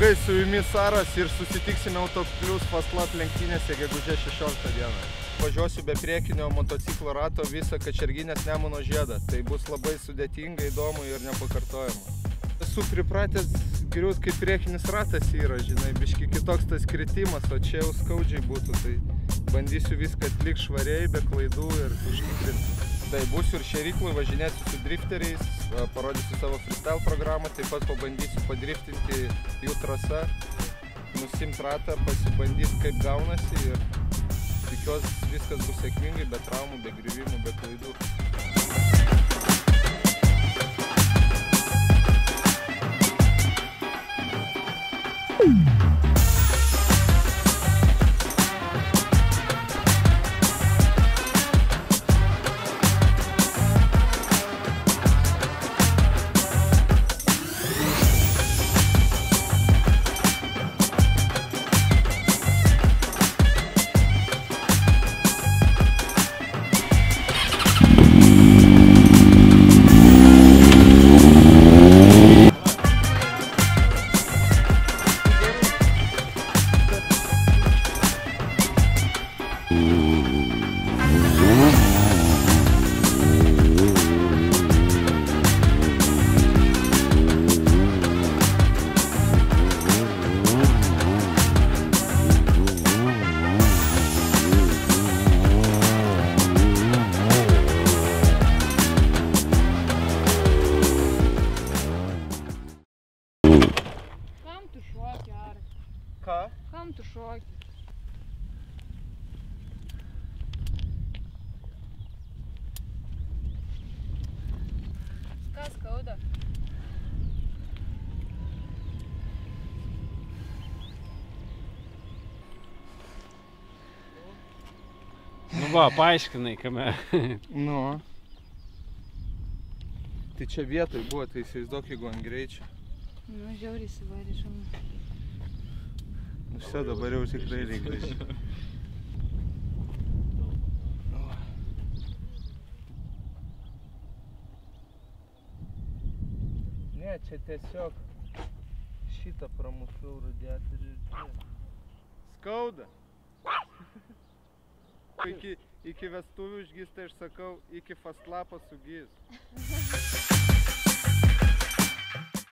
draugai, su jumis Aras ir susitiksime Auto Plus Fast Lap lenktynėse gegužės 16 dieną. Važiuosiu be priekinio motociklo rato visą Kačerginės Nemuno žiedą. Tai bus labai sudėtinga, įdomu ir nepakartojama. Esu pripratęs geriau, kaip priekinis ratas yra, žinai, biški kitoks tas kritimas, o čia jau skaudžiai būtų. Tai bandysiu viską atlikti švariai, be klaidų ir užtikrinti. Tai būsiu ir šėryklui, važinėsiu su drifteriais, parodysiu savo freestyle programą, taip pat pabandysiu padriftinti jų trasą, nusimt ratą, pasibandyti kaip gaunasi ir tikiuosi viskas bus sėkmingai, be traumų, be griuvimų, be klaidų. Ką? Kam tu šoki? Ką skauda? Nu va, paaiškinai, kame. Nu. Tai čia vietoj buvo, tai įsivaizduok, jeigu ant greičio. Nu, žiauriai įsivarė šaunu. Nu, šia dabar jau tikrai reikia. Ne, čia tiesiog šitą pramušiau radiatorių ir čia. Skauda. Iki vestuvių užgys, tai aš sakau, iki fast lapo sugys.